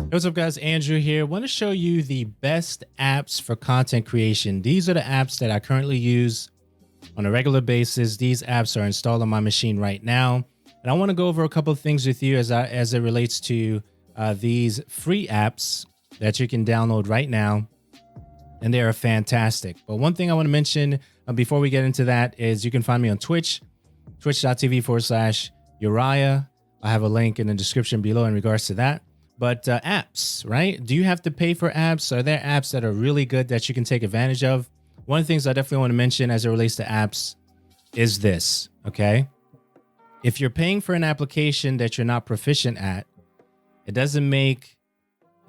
Hey, what's up guys, Andrew here. Want to show you the best apps for content creation. These are the apps that I currently use on a regular basis. These apps are installed on my machine right now. And I want to go over a couple of things with you as it relates to these free apps that you can download right now. And they are fantastic. But one thing I want to mention before we get into that is you can find me on Twitch, twitch.tv/Uriah. I have a link in the description below in regards to that. But apps, right? Do you have to pay for apps? Are there apps that are really good that you can take advantage of? One of the things I definitely want to mention as it relates to apps is this, okay? If you're paying for an application that you're not proficient at, it doesn't make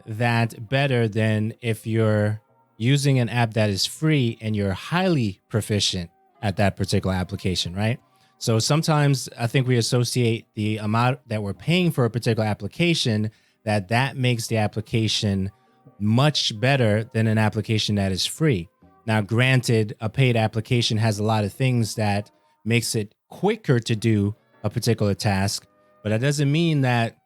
that better than if you're using an app that is free and you're highly proficient at that particular application, right? So sometimes I think we associate the amount that we're paying for a particular application that makes the application much better than an application that is free. Now, granted, a paid application has a lot of things that makes it quicker to do a particular task, but that doesn't mean that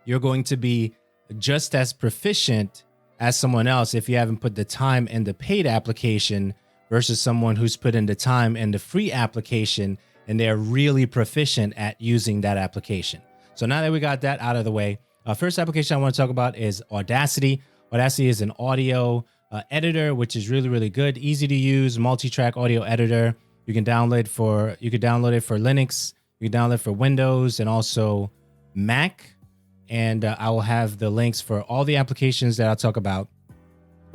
you're going to be just as proficient as someone else if you haven't put the time in the paid application versus someone who's put in the time in the free application and they're really proficient at using that application. So now that we got that out of the way, first application I want to talk about is Audacity. Audacity is an audio editor, which is really, really good. Easy to use, multi-track audio editor. You can download it for Linux, you can download it for Windows and also Mac. And I will have the links for all the applications that I'll talk about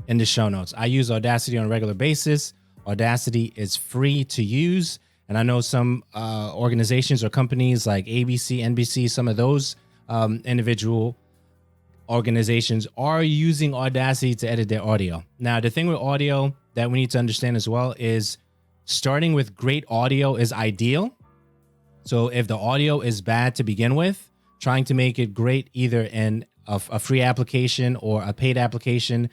in the show notes. I use Audacity on a regular basis. Audacity is free to use. And I know some organizations or companies like ABC, NBC, some of those individual organizations are using Audacity to edit their audio. Now, the thing with audio that we need to understand as well is starting with great audio is ideal. So if the audio is bad to begin with, trying to make it great either in a free application or a paid application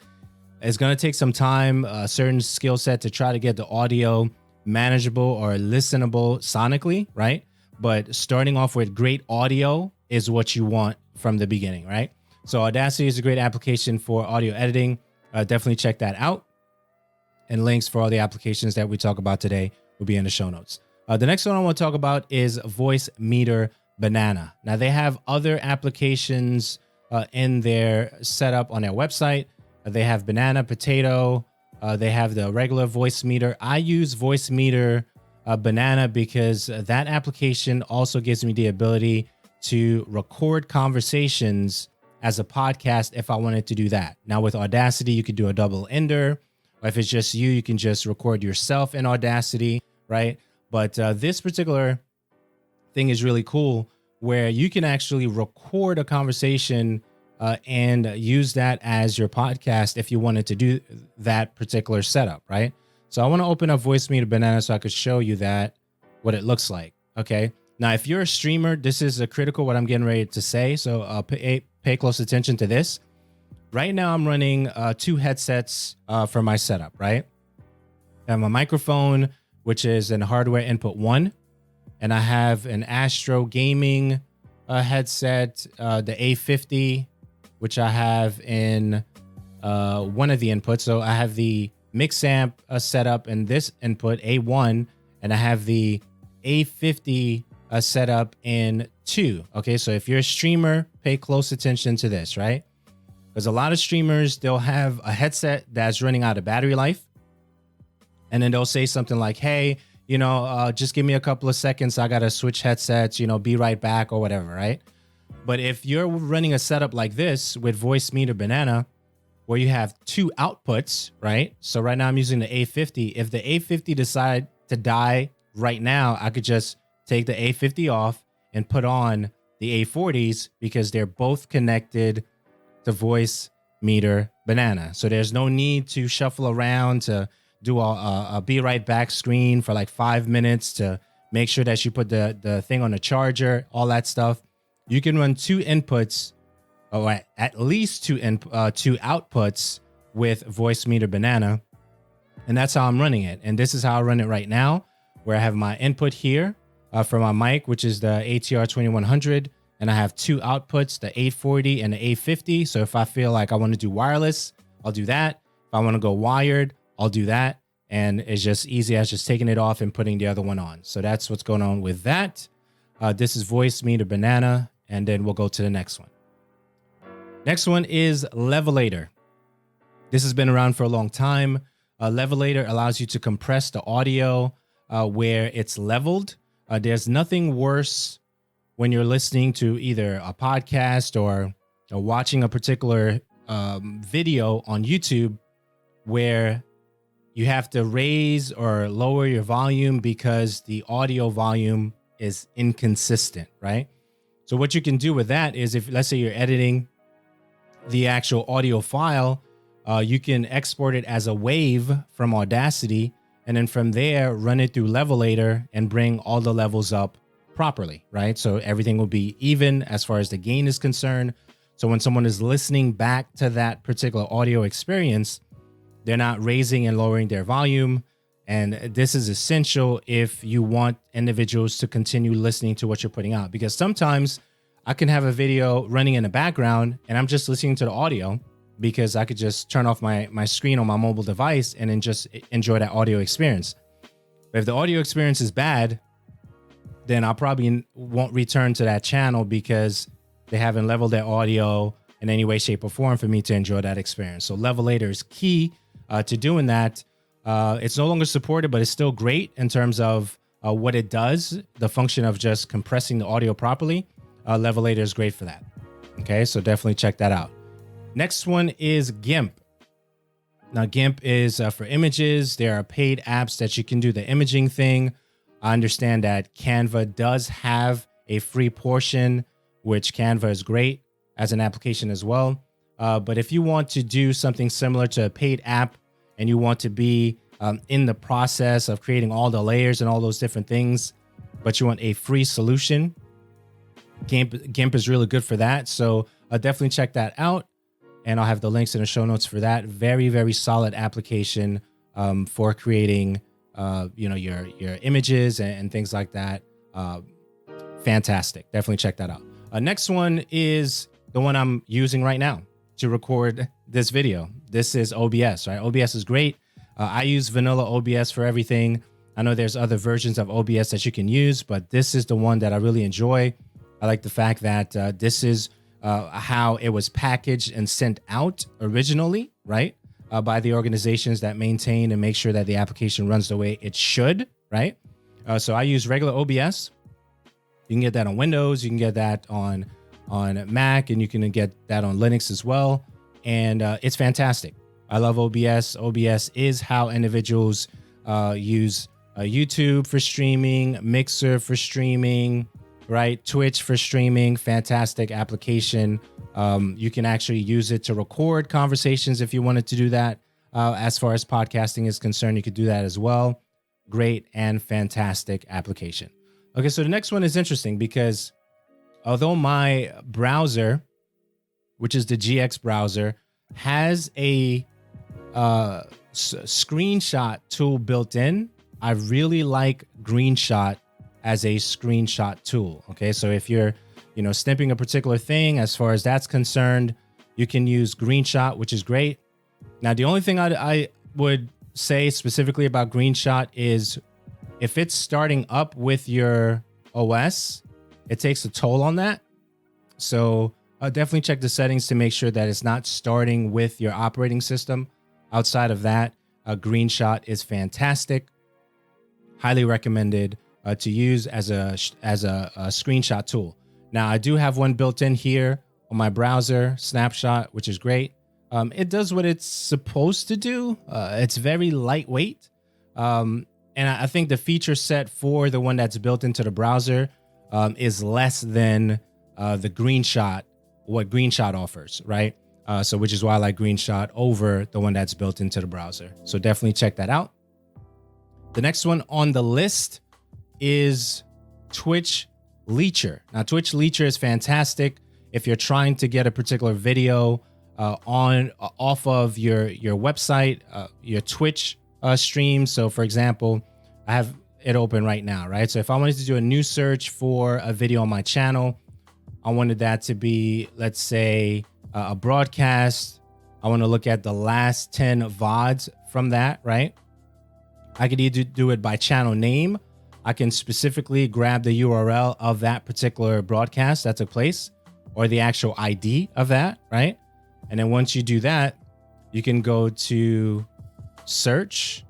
is going to take some time, a certain skill set to try to get the audio manageable or listenable sonically, right? But starting off with great audio is what you want from the beginning, right? So Audacity is a great application for audio editing. Definitely check that out. And links for all the applications that we talk about today will be in the show notes. The next one I want to talk about is Voicemeeter Banana. Now they have other applications in their setup on their website. They have Banana, Potato. They have the regular Voicemeeter. I use Voicemeeter Banana because that application also gives me the ability to record conversations as a podcast if I wanted to do that. Now with Audacity, you could do a double ender, or if it's just you can just record yourself in Audacity, right? But this particular thing is really cool where you can actually record a conversation and use that as your podcast if you wanted to do that particular setup, right? So I want to open up Voicemeeter Banana so I could show you that, what it looks like, okay? Now, if you're a streamer, this is critical what I'm getting ready to say, so pay close attention to this. Right now, I'm running 2 headsets for my setup, right? I have a microphone, which is an hardware input 1, and I have an Astro Gaming headset, the A50, which I have in one of the inputs. So I have the mix amp setup in this input, A1, and I have the A50 setup in 2. Okay, so if you're a streamer, pay close attention to this, right? Because a lot of streamers, they'll have a headset that's running out of battery life. And then they'll say something like, hey, just give me a couple of seconds. I got to switch headsets, be right back or whatever, right? But if you're running a setup like this with Voicemeeter Banana, where you have 2 outputs, right? So right now I'm using the A50. If the A50 decide to die right now, I could just take the A50 off and put on the A40s because they're both connected to Voicemeeter Banana. So there's no need to shuffle around to do a be right back screen for like 5 minutes to make sure that you put the thing on the charger, all that stuff. You can run 2 inputs, or at least 2 outputs with Voicemeeter Banana. And that's how I'm running it. And this is how I run it right now, where I have my input here for my mic, which is the ATR 2100. and I have two outputs, the 840 and the 850. So if I feel like I want to do wireless, I'll do that. If I want to go wired, I'll do that. And it's just easy as just taking it off and putting the other one on. So that's what's going on with that. This is voice meter banana, and then we'll go to the next one. Next one is Levelator. This has been around for a long time. Levelator allows you to compress the audio where it's leveled. There's nothing worse when you're listening to either a podcast or watching a particular video on YouTube where you have to raise or lower your volume because the audio volume is inconsistent, right? So what you can do with that is, if let's say you're editing the actual audio file, you can export it as a wave from Audacity, and then from there run it through Levelator and bring all the levels up properly, right? So everything will be even as far as the gain is concerned. So when someone is listening back to that particular audio experience, they're not raising and lowering their volume. And this is essential if you want individuals to continue listening to what you're putting out, because sometimes I can have a video running in the background and I'm just listening to the audio because I could just turn off my screen on my mobile device and then just enjoy that audio experience. But if the audio experience is bad, then I probably won't return to that channel because they haven't leveled their audio in any way, shape, or form for me to enjoy that experience. So Levelator is key to doing that. It's no longer supported, but it's still great in terms of what it does, the function of just compressing the audio properly. Levelator is great for that. Okay, so definitely check that out. Next one is GIMP. Now, GIMP is for images. There are paid apps that you can do the imaging thing. I understand that Canva does have a free portion, which Canva is great as an application as well. But if you want to do something similar to a paid app and you want to be in the process of creating all the layers and all those different things, but you want a free solution, GIMP is really good for that. So definitely check that out. And I'll have the links in the show notes for that. Very, very solid application for creating, your images and things like that. Fantastic. Definitely check that out. Next one is the one I'm using right now to record this video. This is OBS, right? OBS is great. I use vanilla OBS for everything. I know there's other versions of OBS that you can use, but this is the one that I really enjoy. I like the fact that this is how it was packaged and sent out originally, right? By the organizations that maintain and make sure that the application runs the way it should, right? So I use regular OBS. You can get that on Windows. You can get that on Mac, and you can get that on Linux as well. And it's fantastic. I love OBS. OBS is how individuals use YouTube for streaming, Mixer for streaming, right? Twitch for streaming. Fantastic application. You can actually use it to record conversations if you wanted to do that. As far as podcasting is concerned, you could do that as well. Great and fantastic application. Okay, so the next one is interesting because although my browser, which is the GX browser, has a screenshot tool built in, I really like Greenshot as a screenshot tool. Okay, so if you're snipping a particular thing, as far as that's concerned, you can use Greenshot, which is great. Now, the only thing I would say specifically about Greenshot is if it's starting up with your OS, it takes a toll on that. So definitely check the settings to make sure that it's not starting with your operating system. Outside of that, Greenshot is fantastic. Highly recommended to use as a screenshot tool. Now, I do have one built in here on my browser, Snapshot, which is great. It does what it's supposed to do. It's very lightweight. And I think the feature set for the one that's built into the browser is less than the Greenshot, what Greenshot offers, right? So which is why I like Greenshot over the one that's built into the browser. So definitely check that out. The next one on the list is Twitch Leecher. Now, Twitch Leecher is fantastic if you're trying to get a particular video off of your website, your Twitch stream. So for example, I have it open right now, right? So if I wanted to do a new search for a video on my channel, I wanted that to be, let's say, a broadcast. I want to look at the last 10 VODs from that, right? I could either do it by channel name. I can specifically grab the URL of that particular broadcast that took place, or the actual ID of that, right? And then once you do that, you can go to search,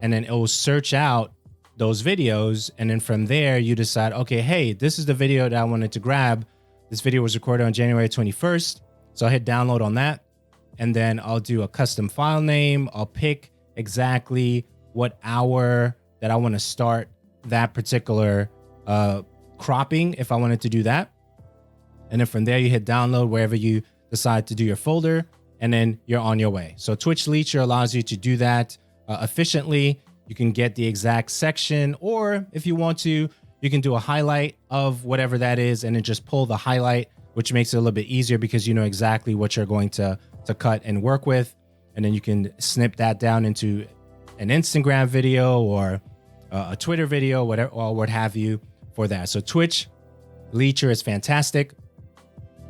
and then it will search out those videos. And then from there, you decide, okay, hey, this is the video that I wanted to grab. This video was recorded on January 21st. So I'll hit download on that. And then I'll do a custom file name. I'll pick exactly what hour that I want to start that particular cropping if I wanted to do that. And then from there, you hit download wherever you decide to do your folder, and then you're on your way. So Twitch Leecher allows you to do that efficiently. You can get the exact section, or if you want to, you can do a highlight of whatever that is and then just pull the highlight, which makes it a little bit easier because you know exactly what you're going to cut and work with. And then you can snip that down into an Instagram video or a Twitter video, whatever, or what have you for that. So Twitch Leecher is fantastic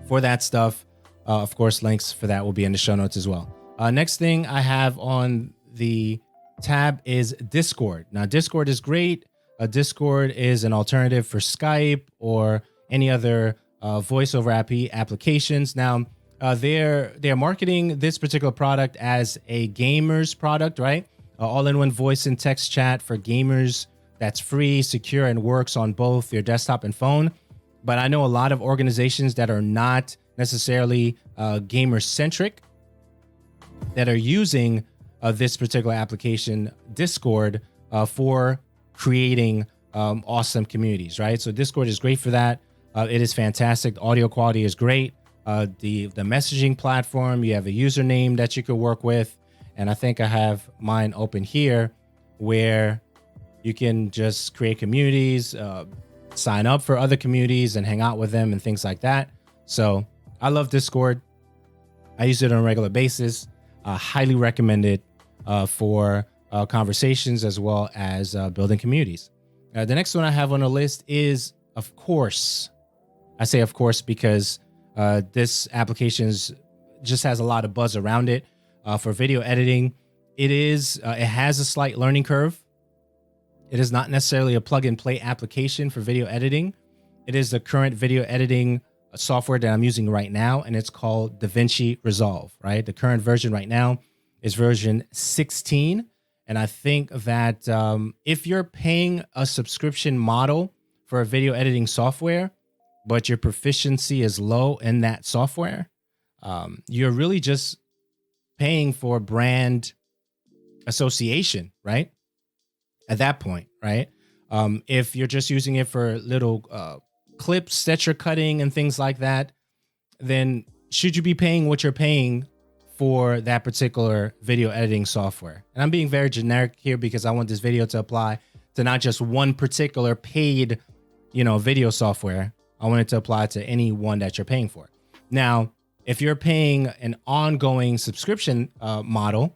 for that stuff. Of course, links for that will be in the show notes as well. Next thing I have on the tab is Discord. Now, Discord is great. Discord is an alternative for Skype or any other voice over IP applications. Now, they're marketing this particular product as a gamer's product, right? All-in-one voice and text chat for gamers that's free, secure, and works on both your desktop and phone. But I know a lot of organizations that are not necessarily gamer-centric that are using this particular application, Discord, for creating awesome communities, right? So Discord is great for that. It is fantastic. The audio quality is great. The messaging platform, you have a username that you could work with. And I think I have mine open here where you can just create communities, sign up for other communities and hang out with them and things like that. So I love Discord. I use it on a regular basis. Highly recommend it for conversations as well as building communities. The next one I have on the list is, of course, I say of course because this application just has a lot of buzz around it for video editing. It has a slight learning curve. It is not necessarily a plug and play application for video editing. It is the current video editing software that I'm using right now, and it's called DaVinci Resolve, right? The current version right now is version 16. And I think that if you're paying a subscription model for a video editing software, but your proficiency is low in that software, you're really just paying for brand association, right? At that point, right? If you're just using it for little clips that you're cutting and things like that, then should you be paying what you're paying for that particular video editing software? And I'm being very generic here because I want this video to apply to not just one particular paid, video software. I want it to apply to any one that you're paying for. Now, if you're paying an ongoing subscription model,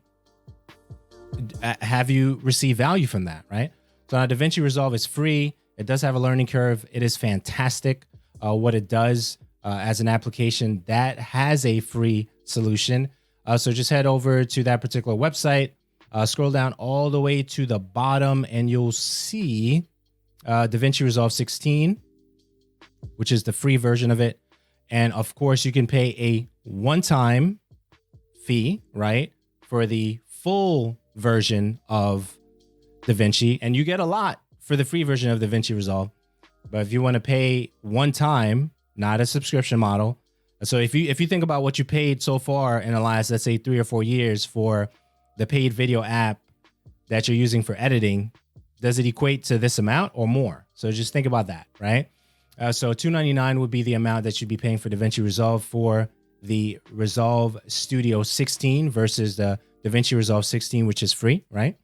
have you received value from that, right? So now DaVinci Resolve is free. It does have a learning curve. It is fantastic what it does as an application that has a free solution. So just head over to that particular website, scroll down all the way to the bottom, and you'll see DaVinci Resolve 16, which is the free version of it. And of course, you can pay a one-time fee, right, for the full version of DaVinci, and you get a lot for the free version of DaVinci Resolve. But if you want to pay one time, not a subscription model. So if you think about what you paid so far in the last, let's say 3 or 4 years for the paid video app that you're using for editing, does it equate to this amount or more? So just think about that, right? So $299 would be the amount that you'd be paying for DaVinci Resolve for the Resolve Studio 16 versus the DaVinci Resolve 16, which is free, right?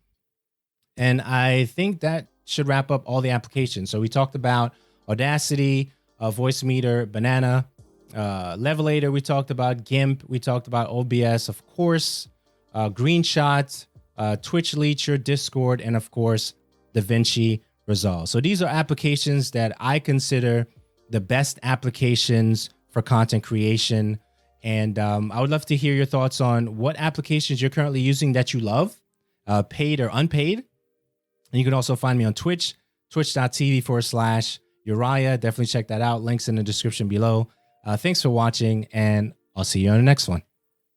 And I think that should wrap up all the applications. So we talked about Audacity, Voicemeeter, Banana, Levelator. We talked about GIMP. We talked about OBS, of course, Greenshot, Twitch Leecher, Discord, and of course, DaVinci Resolve. So these are applications that I consider the best applications for content creation. And I would love to hear your thoughts on what applications you're currently using that you love, paid or unpaid. And you can also find me on Twitch, twitch.tv/Uriah. Definitely check that out. Links in the description below. Thanks for watching, and I'll see you on the next one.